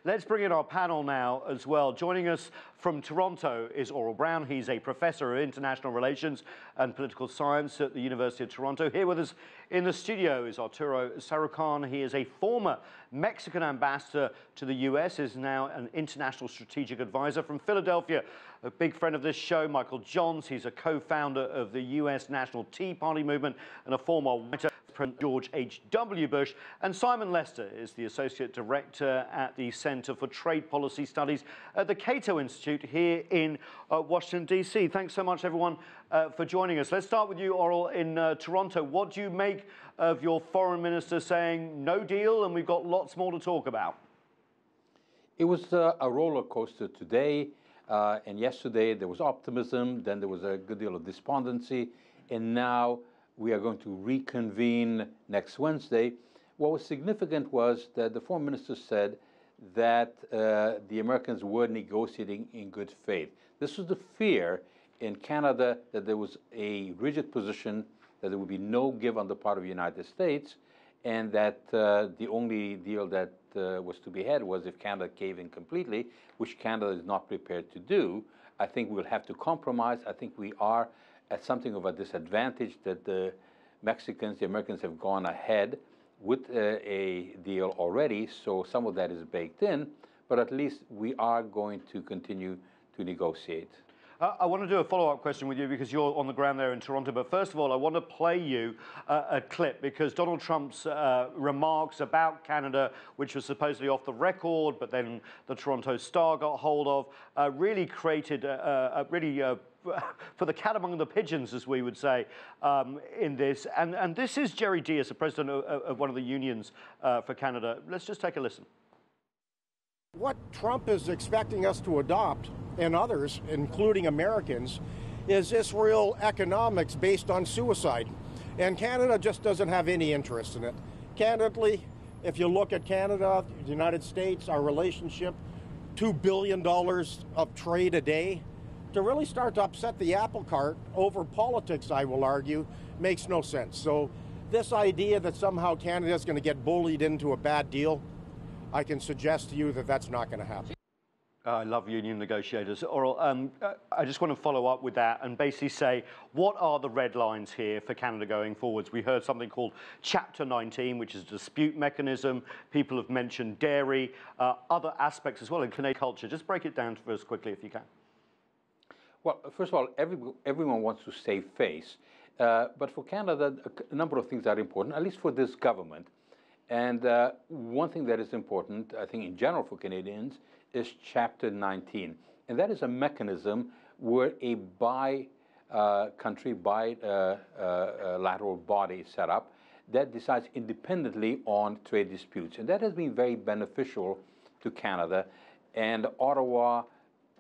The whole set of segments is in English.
Let's bring in our panel now as well. Joining us from Toronto is Aurel Braun. He's a professor of international relations and political science at the University of Toronto. Here with us in the studio is Arturo Sarukhan. He is a former Mexican ambassador to the US, is now an international strategic advisor. From Philadelphia, a big friend of this show, Michael Johns. He's a co-founder of the US National Tea Party movement and a former writer for President George H.W. Bush. And Simon Lester is the associate director at the Center for Trade Policy Studies at the Cato Institute here in Washington, D.C. Thanks so much, everyone, for joining us. Let's start with you, Aurel, in Toronto. What do you make of your foreign minister saying no deal and we've got lots more to talk about? It was a roller coaster today. And yesterday there was optimism, then there was a good deal of despondency, and now we are going to reconvene next Wednesday. What was significant was that the foreign minister said that the Americans were negotiating in good faith. This was the fear in Canada, that there was a rigid position, that there would be no give on the part of the United States, and that the only deal that was to be had was if Canada gave in completely, which Canada is not prepared to do. I think we'll have to compromise. I think we are at something of a disadvantage that the Mexicans, the Americans have gone ahead with a deal already, so some of that is baked in, but at least we are going to continue to negotiate. I want to do a follow-up question with you because you're on the ground there in Toronto. But first of all, I want to play you a clip because Donald Trump's remarks about Canada, which was supposedly off the record, but then the Toronto Star got hold of, really created for the cat among the pigeons, as we would say, in this. And this is Jerry Dias, the president of one of the unions for Canada. Let's just take a listen. What Trump is expecting us to adopt, and others, including Americans, is this real economics based on suicide. And Canada just doesn't have any interest in it. Candidly, if you look at Canada, the United States, our relationship, $2 billion of trade a day, to really start to upset the apple cart over politics, I will argue, makes no sense. So this idea that somehow Canada is going to get bullied into a bad deal, I can suggest to you that that's not going to happen. I love union negotiators. Aurel, I just want to follow up with that and basically say, what are the red lines here for Canada going forwards? We heard something called Chapter 19, which is a dispute mechanism. People have mentioned dairy, other aspects as well in Canadian culture. Just break it down for us quickly if you can. Well, first of all, everyone wants to save face. But for Canada, a number of things are important, at least for this government. And one thing that is important, I think in general for Canadians, is Chapter 19. And that is a mechanism where a bi-country, bilateral body is set up that decides independently on trade disputes. And that has been very beneficial to Canada. And Ottawa,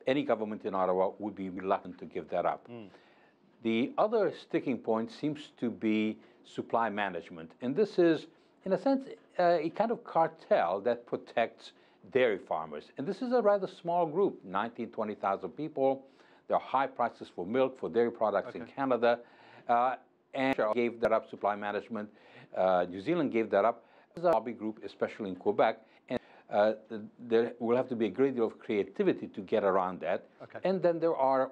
any government in Ottawa would be reluctant to give that up. The other sticking point seems to be supply management. And this is, in a sense, a kind of cartel that protects dairy farmers. And this is a rather small group, 19,000, 20,000 people. There are high prices for milk, for dairy products in Canada. And gave that up, supply management. New Zealand gave that up. There's a lobby group, especially in Quebec. And there will have to be a great deal of creativity to get around that. And then there are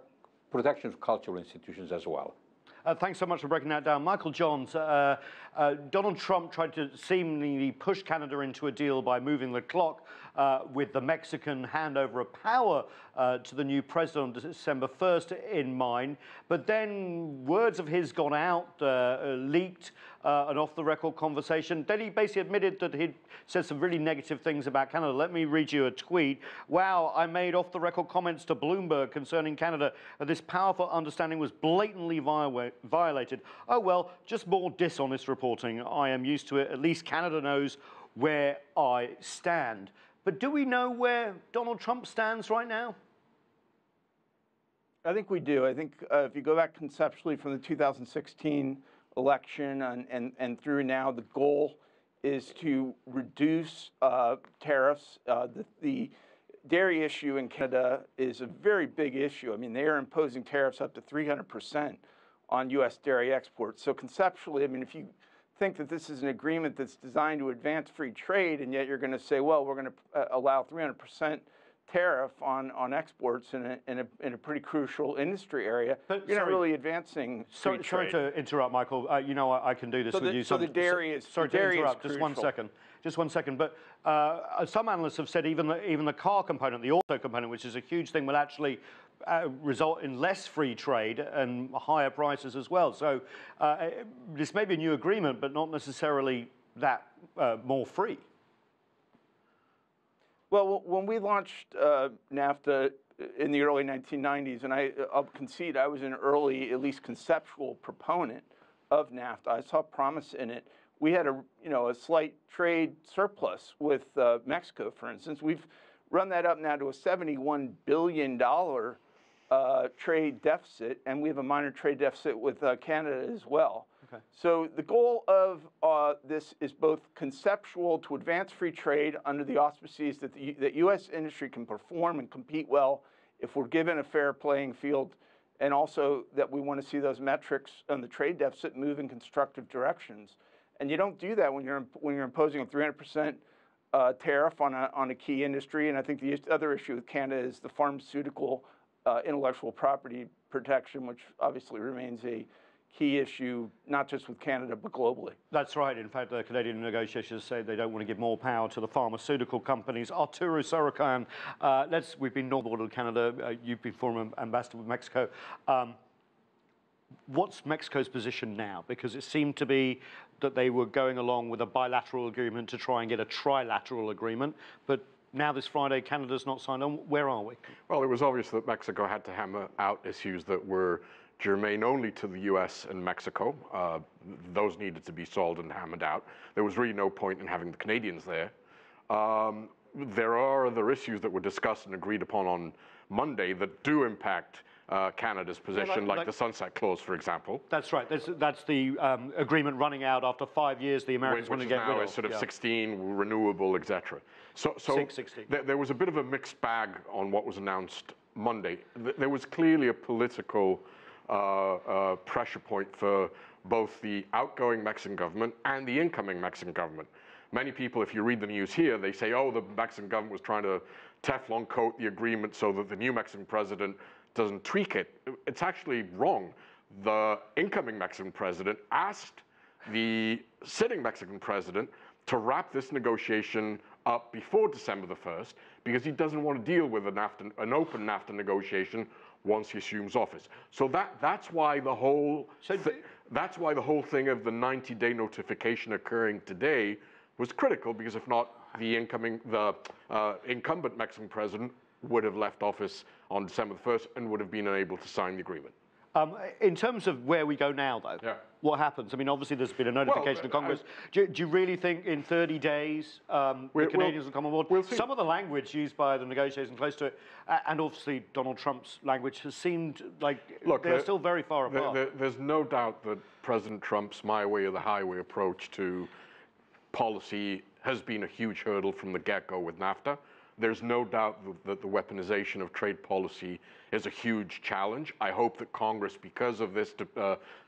protection of cultural institutions as well. Thanks so much for breaking that down. Michael Johns, Donald Trump tried to seemingly push Canada into a deal by moving the clock with the Mexican handover of power to the new president on December 1st in mind. But then words of his got out, leaked, an off-the-record conversation. Then he basically admitted that he'd said some really negative things about Canada. Let me read you a tweet. Wow, I made off-the-record comments to Bloomberg concerning Canada. This powerful understanding was blatantly violated. Oh, well, just more dishonest reporting. I am used to it. At least Canada knows where I stand. But do we know where Donald Trump stands right now? I think we do. I think if you go back conceptually from the 2016 election and through now, the goal is to reduce tariffs. The dairy issue in Canada is a very big issue. I mean, they are imposing tariffs up to 300% on U.S. dairy exports. So conceptually, I mean, if you think that this is an agreement that's designed to advance free trade, and yet you're going to say, well, we're going to allow 300% tariff on exports in a pretty crucial industry area. But you're not really advancing free trade. Sorry to interrupt, Michael. You know I can do this with you. So the dairy is sorry to interrupt. Just 1 second. Just 1 second. But some analysts have said even the car component, the auto component, which is a huge thing, will actually result in less free trade and higher prices as well. So this may be a new agreement, but not necessarily that more free. Well, when we launched NAFTA in the early 1990s, and I'll concede I was an early, at least conceptual proponent of NAFTA. I saw promise in it. We had a slight trade surplus with Mexico, for instance. We've run that up now to a $71 billion trade deficit, and we have a minor trade deficit with Canada as well. Okay. So the goal of this is both conceptual to advance free trade under the auspices that U.S. industry can perform and compete well if we're given a fair playing field, and also that we want to see those metrics on the trade deficit move in constructive directions. And you don't do that when you're imposing a 300% tariff on a key industry. And I think the other issue with Canada is the pharmaceutical intellectual property protection, which obviously remains a key issue, not just with Canada, but globally. That's right. In fact, the Canadian negotiators say they don't want to give more power to the pharmaceutical companies. Arturo Sarukhan, we've been north of Canada. You've been former ambassador with Mexico. What's Mexico's position now? Because it seemed to be that they were going along with a bilateral agreement to try and get a trilateral agreement, but now this Friday, Canada's not signed on. Where are we? Well, it was obvious that Mexico had to hammer out issues that were germane only to the U.S. and Mexico. Those needed to be solved and hammered out. There was really no point in having the Canadians there. There are other issues that were discussed and agreed upon on Monday that do impact Canada's position, like the Sunset Clause, for example. That's right. That's the agreement running out after 5 years. The Americans want to get rid of. Which is now sort of 16, renewable, etc. So there was a bit of a mixed bag on what was announced Monday. There was clearly a political pressure point for both the outgoing Mexican government and the incoming Mexican government. Many people, if you read the news here, they say, oh, the Mexican government was trying to Teflon coat the agreement so that the new Mexican president doesn't tweak it. It's actually wrong. The incoming Mexican president asked the sitting Mexican president to wrap this negotiation up before December the 1st because he doesn't want to deal with an open NAFTA negotiation once he assumes office. So that's why the whole thing of the 90-day notification occurring today was critical, because if not, the incumbent Mexican president would have left office on December the 1st and would have been unable to sign the agreement. In terms of where we go now, though, what happens? I mean, obviously there's been a notification to Congress. Do you really think in 30 days the Canadians will come on board? We'll see. Some of the language used by the negotiators close to it, and obviously Donald Trump's language has seemed like they're still very far apart. There's no doubt that President Trump's my way or the highway approach to policy has been a huge hurdle from the get-go with NAFTA. There's no doubt that the weaponization of trade policy is a huge challenge. I hope that Congress, because of this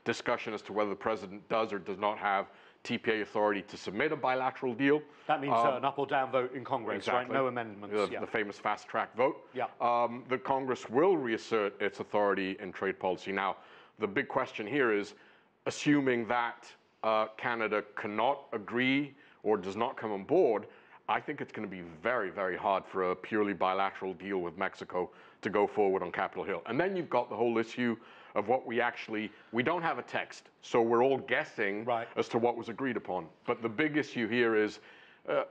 discussion as to whether the president does or does not have TPA authority to submit a bilateral deal. That means an up or down vote in Congress, exactly. Right? No amendments. The famous fast-track vote. Yeah. The Congress will reassert its authority in trade policy. Now, the big question here is, assuming that Canada cannot agree or does not come on board, I think it's going to be very, very hard for a purely bilateral deal with Mexico to go forward on Capitol Hill. And then you've got the whole issue of what we don't have a text, so we're all guessing as to what was agreed upon. But the big issue here is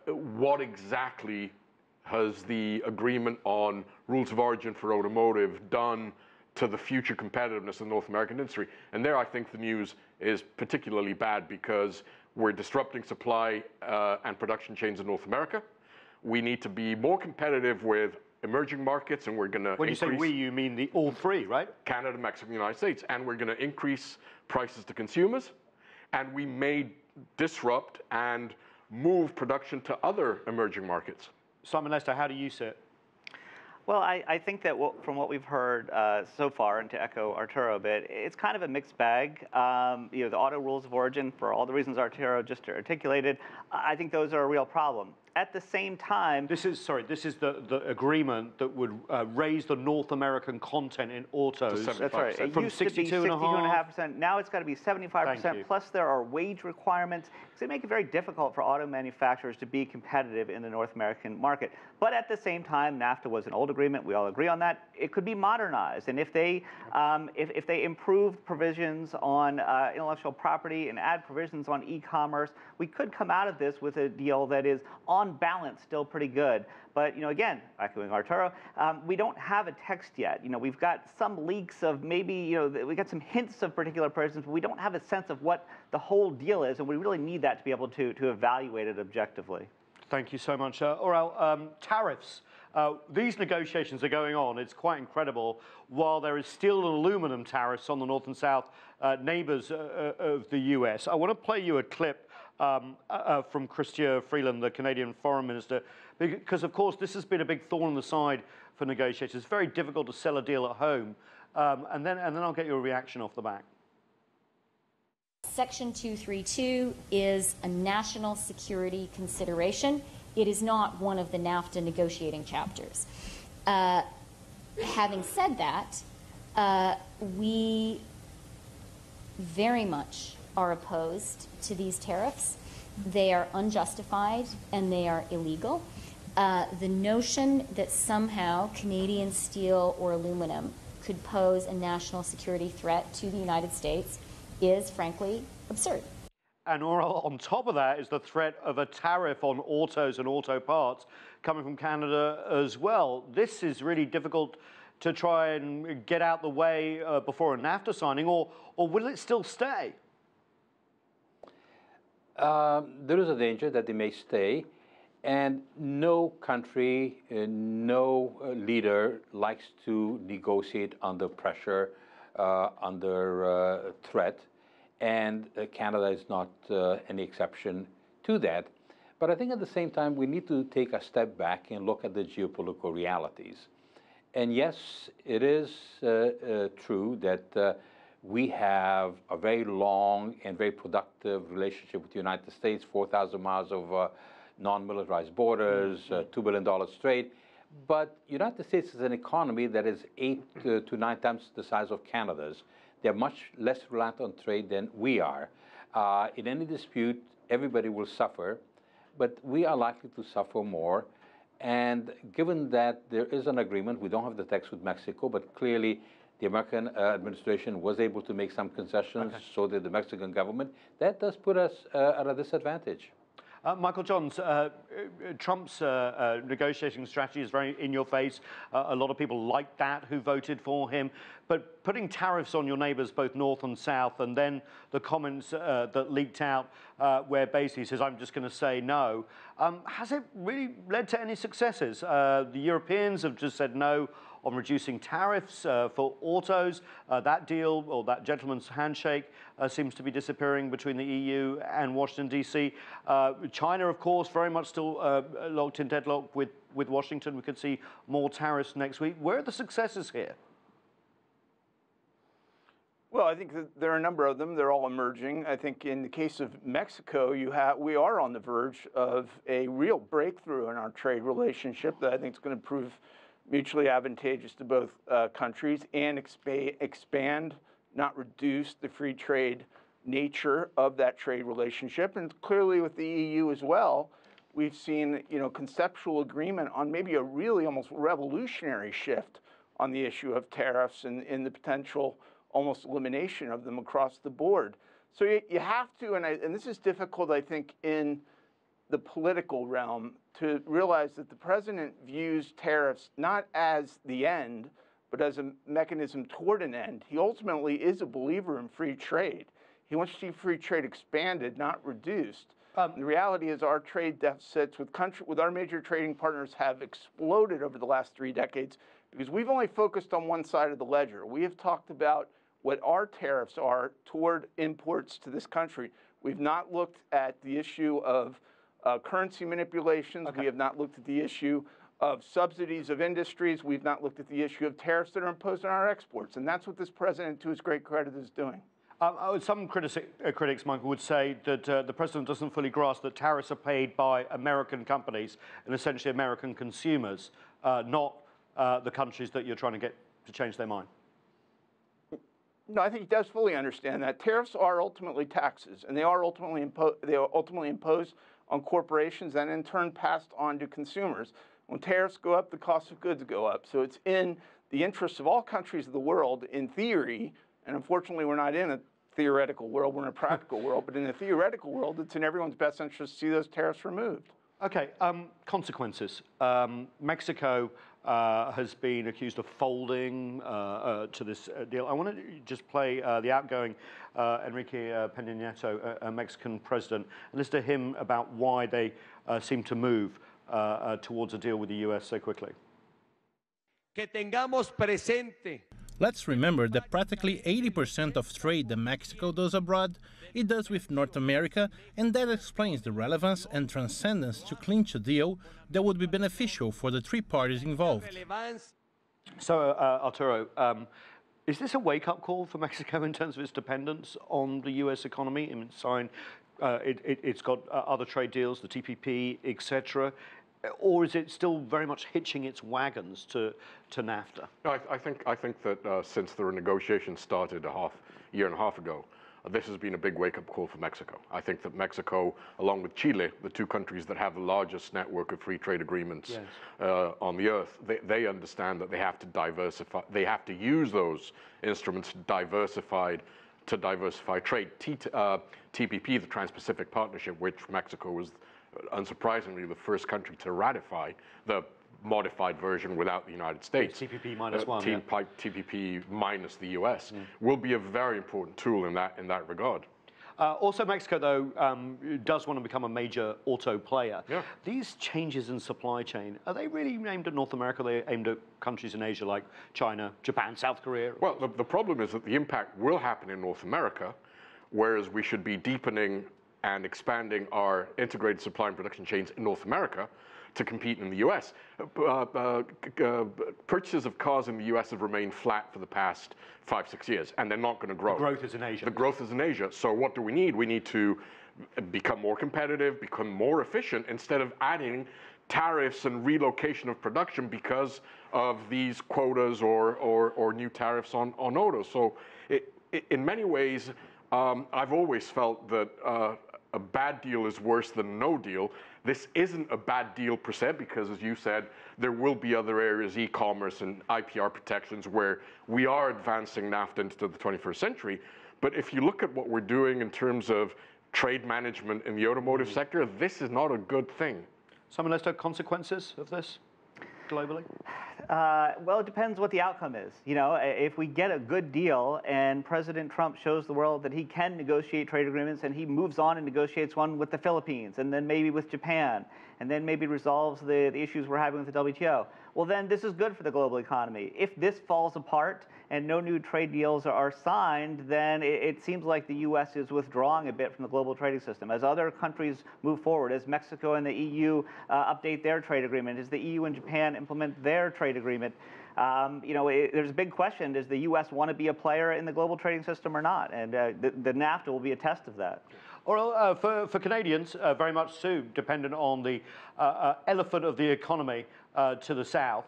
what exactly has the agreement on rules of origin for automotive done to the future competitiveness of the North American industry? And there I think the news is particularly bad, because we're disrupting supply and production chains in North America. We need to be more competitive with emerging markets, and we're going to When you say we, you mean all three, right? Canada, Mexico, and the United States. And we're going to increase prices to consumers, and we may disrupt and move production to other emerging markets. Simon Lester, how do you see it? Well, I think that from what we've heard so far, and to echo Arturo a bit, it's kind of a mixed bag. You know, the auto rules of origin, for all the reasons Arturo just articulated, I think those are a real problem. At the same time, this is the agreement that would raise the North American content in autos. That's right. It from used to be 62.5%. Now it's got to be 75%. Plus, there are wage requirements. So they make it very difficult for auto manufacturers to be competitive in the North American market. But at the same time, NAFTA was an old agreement. We all agree on that. It could be modernized, and if they improve provisions on intellectual property and add provisions on e-commerce, we could come out of this with a deal that is on balance still pretty good. But, you know, again, echoing Arturo, we don't have a text yet. You know, we've got some leaks of maybe, you know, we got some hints of particular provisions, but we don't have a sense of what the whole deal is, and we really need that to be able to evaluate it objectively. Thank you so much. Aurel, tariffs. These negotiations are going on. It's quite incredible. While there is still aluminum tariffs on the North and South neighbors of the U.S., I want to play you a clip from Chrystia Freeland, the Canadian Foreign Minister, because, of course, this has been a big thorn in the side for negotiators. It's very difficult to sell a deal at home. And then I'll get your reaction off the back. Section 232 is a national security consideration. It is not one of the NAFTA negotiating chapters. Having said that, we very much are opposed to these tariffs. They are unjustified and they are illegal. The notion that somehow Canadian steel or aluminum could pose a national security threat to the United States is, frankly, absurd. And Aurel, on top of that is the threat of a tariff on autos and auto parts coming from Canada as well. This is really difficult to try and get out the way before a NAFTA signing, or will it still stay? There is a danger that they may stay, and no country, no leader likes to negotiate under pressure, under threat. And Canada is not any exception to that. But I think at the same time, we need to take a step back and look at the geopolitical realities. And yes, it is true that we have a very long and very productive relationship with the United States, 4,000 miles of non-militarized borders, $2 billion trade. But the United States is an economy that is 8 to 9 times the size of Canada's. They're much less reliant on trade than we are. In any dispute, everybody will suffer, but we are likely to suffer more. And given that there is an agreement, we don't have the text with Mexico, but clearly the American administration was able to make some concessions, so did the Mexican government. That does put us at a disadvantage. Michael Johns, Trump's negotiating strategy is very in your face. A lot of people like that who voted for him. But putting tariffs on your neighbors, both north and south, and then the comments that leaked out where basically he says, I'm just going to say no, has it really led to any successes? The Europeans have just said no on reducing tariffs for autos. That deal, or that gentleman's handshake, seems to be disappearing between the EU and Washington, D.C. China, of course, very much still locked in deadlock with Washington. We could see more tariffs next week. Where are the successes here? Well, I think that there are a number of them. They're all emerging. I think in the case of Mexico, we are on the verge of a real breakthrough in our trade relationship that I think is going to prove mutually advantageous to both countries and expand, not reduce, the free trade nature of that trade relationship. And clearly with the EU as well, we've seen conceptual agreement on maybe a really almost revolutionary shift on the issue of tariffs and the potential almost elimination of them across the board. So you have to, and this is difficult, I think, in the political realm, to realize that the president views tariffs not as the end, but as a mechanism toward an end. He ultimately is a believer in free trade. He wants to see free trade expanded, not reduced. The reality is our trade deficits with our major trading partners have exploded over the last 3 decades because we've only focused on one side of the ledger. We have talked about what our tariffs are toward imports to this country. We've not looked at the issue of currency manipulations. We have not looked at the issue of subsidies of industries. We've not looked at the issue of tariffs that are imposed on our exports. And that's what this president, to his great credit, is doing. Some critics, Michael, would say that the president doesn't fully grasp that tariffs are paid by American companies and essentially American consumers, not the countries that you're trying to get to change their mind. No, I think he does fully understand that. Tariffs are ultimately taxes, and they are ultimately imposed on corporations and in turn passed on to consumers. When tariffs go up, the cost of goods go up. So it's in the interest of all countries of the world, in theory, and unfortunately we're not in a theoretical world, we're in a practical world, but in the theoretical world, it's in everyone's best interest to see those tariffs removed. Okay, consequences. Mexico has been accused of folding to this deal. I want to just play the outgoing Enrique Peña Nieto, Mexican president, and listen to him about why they seem to move towards a deal with the U.S. so quickly. Que tengamos presente. Let's remember that practically 80% of trade that Mexico does abroad, it does with North America, and that explains the relevance and transcendence to clinch a deal that would be beneficial for the three parties involved. So, Arturo, is this a wake-up call for Mexico in terms of its dependence on the U.S. economy? I mean, it's got other trade deals, the TPP, etc. Or is it still very much hitching its wagons to NAFTA? No, I think that since the negotiations started a year and a half ago, this has been a big wake-up call for Mexico. I think that Mexico, along with Chile, the two countries that have the largest network of free trade agreements on the earth, they understand that they have to diversify. They have to use those instruments to diversify trade. TPP, the Trans-Pacific Partnership, which Mexico was unsurprisingly the first country to ratify the modified version without the United States. TPP minus one. TPP minus the US will be a very important tool in that regard. Also, Mexico, though, does want to become a major auto player. Yeah. These changes in supply chain, are they really aimed at North America? Are they aimed at countries in Asia like China, Japan, South Korea? Well, the problem is that the impact will happen in North America, whereas we should be deepening and expanding our integrated supply and production chains in North America to compete in the U.S. Purchases of cars in the U.S. have remained flat for the past 5-6 years, and they're not going to grow. The growth is in Asia. The growth is in Asia. So what do we need? We need to become more competitive, become more efficient, instead of adding tariffs and relocation of production because of these quotas or new tariffs on autos. So in many ways, I've always felt that a bad deal is worse than no deal. This isn't a bad deal per se, because as you said, there will be other areas, e-commerce and IPR protections, where we are advancing NAFTA into the 21st century. But if you look at what we're doing in terms of trade management in the automotive sector, this is not a good thing. Someone, let's talk consequences of this globally? Well, it depends what the outcome is. You know, if we get a good deal and President Trump shows the world that he can negotiate trade agreements, and he moves on and negotiates one with the Philippines and then maybe with Japan, and then maybe resolves the issues we're having with the WTO, well, then this is good for the global economy. If this falls apart and no new trade deals are signed, then it seems like the U.S. is withdrawing a bit from the global trading system. As other countries move forward, as Mexico and the EU update their trade agreement, as the EU and Japan implement their trade agreement, you know, there's a big question: does the U.S. want to be a player in the global trading system or not? And the NAFTA will be a test of that. Or for Canadians, very much too dependent on the elephant of the economy to the south.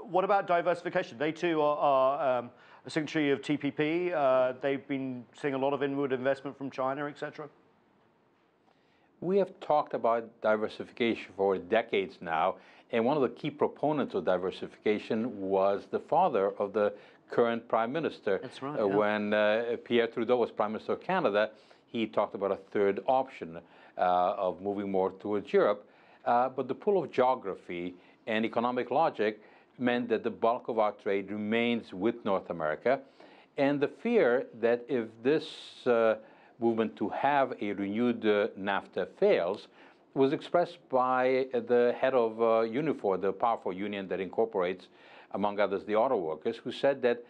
What about diversification? They too are a signatory of TPP. They've been seeing a lot of inward investment from China, etc. We have talked about diversification for decades now, and one of the key proponents of diversification was the father of the current Prime Minister. That's right. When Pierre Trudeau was Prime Minister of Canada, he talked about a third option of moving more towards Europe. But the pull of geography and economic logic meant that the bulk of our trade remains with North America. And the fear that if this movement to have a renewed NAFTA fails was expressed by the head of Unifor, the powerful union that incorporates, among others, the auto workers, who said that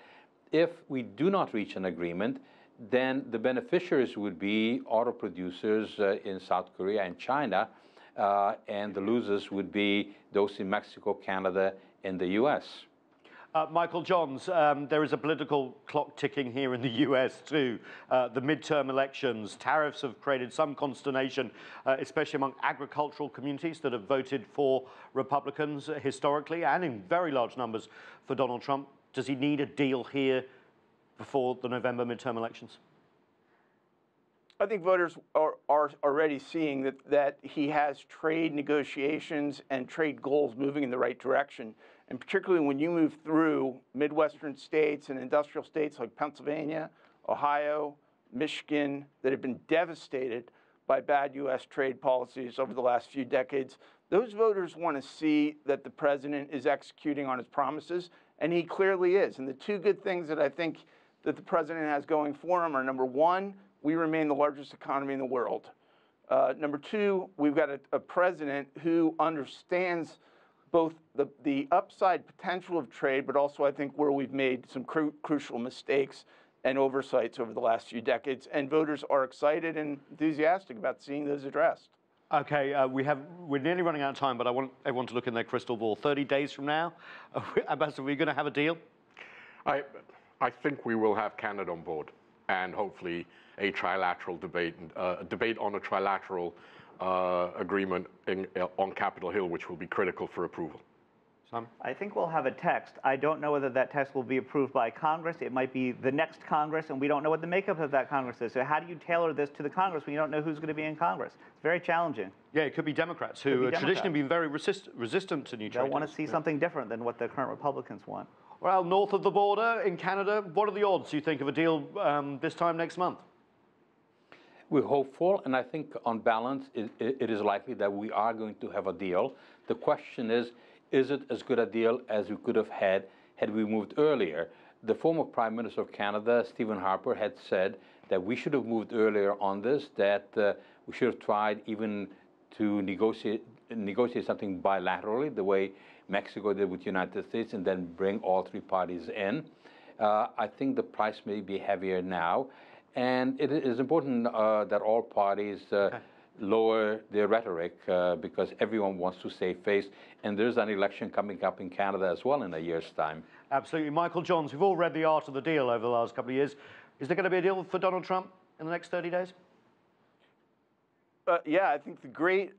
if we do not reach an agreement, then the beneficiaries would be auto producers in South Korea and China, and the losers would be those in Mexico, Canada, and the U.S. Michael Johns, there is a political clock ticking here in the US too. The midterm elections, tariffs have created some consternation, especially among agricultural communities that have voted for Republicans historically and in very large numbers for Donald Trump. Does he need a deal here before the November midterm elections? I think voters are already seeing that he has trade negotiations and trade goals moving in the right direction. And particularly when you move through Midwestern states and industrial states like Pennsylvania, Ohio, Michigan, that have been devastated by bad U.S. trade policies over the last few decades, those voters want to see that the president is executing on his promises, and he clearly is. And the two good things that I think that the president has going for him are, number one, we remain the largest economy in the world. Number two, we've got a president who understands both the upside potential of trade, but also I think where we've made some crucial mistakes and oversights over the last few decades. And voters are excited and enthusiastic about seeing those addressed. Okay, we're nearly running out of time, but I want everyone to look in their crystal ball. 30 days from now, Ambassador, are we going to have a deal? I think we will have Canada on board, and hopefully a trilateral debate, a debate on a trilateral agreement on Capitol Hill, which will be critical for approval. Sam? I think we'll have a text. I don't know whether that text will be approved by Congress. It might be the next Congress, and we don't know what the makeup of that Congress is. So how do you tailor this to the Congress when you don't know who's going to be in Congress? It's very challenging. Yeah, it could be Democrats who have traditionally been very resistant to new trade. They'll want to see something different than what the current Republicans want. Well, north of the border in Canada, what are the odds, you think, of a deal this time next month? We're hopeful, and I think on balance, it is likely that we are going to have a deal. The question is it as good a deal as we could have had we moved earlier? The former Prime Minister of Canada, Stephen Harper, had said that we should have moved earlier on this, that we should have tried even to negotiate something bilaterally, the way Mexico did with the United States, and then bring all three parties in. I think the price may be heavier now. And it is important that all parties lower their rhetoric because everyone wants to save face. And there's an election coming up in Canada as well in a year's time. Absolutely. Michael Johns, we've all read The Art of the Deal over the last couple of years. Is there going to be a deal for Donald Trump in the next 30 days? Yeah, I think the great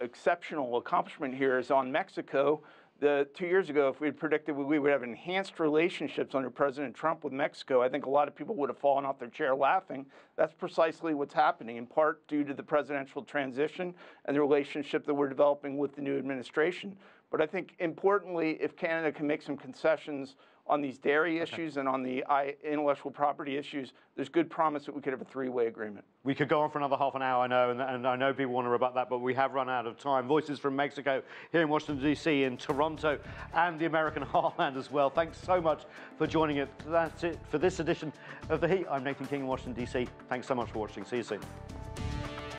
exceptional accomplishment here is on Mexico. 2 years ago, if we had predicted we would have enhanced relationships under President Trump with Mexico, I think a lot of people would have fallen off their chair laughing. That's precisely what's happening, in part due to the presidential transition and the relationship that we're developing with the new administration. But I think, importantly, if Canada can make some concessions on these dairy issues and on the intellectual property issues, there's good promise that we could have a three-way agreement. We could go on for another half an hour, I know, and I know people want to rebut that, but we have run out of time. Voices from Mexico here in Washington, D.C., in Toronto, and the American heartland as well. Thanks so much for joining us. That's it for this edition of The Heat. I'm Nathan King in Washington, D.C. Thanks so much for watching. See you soon.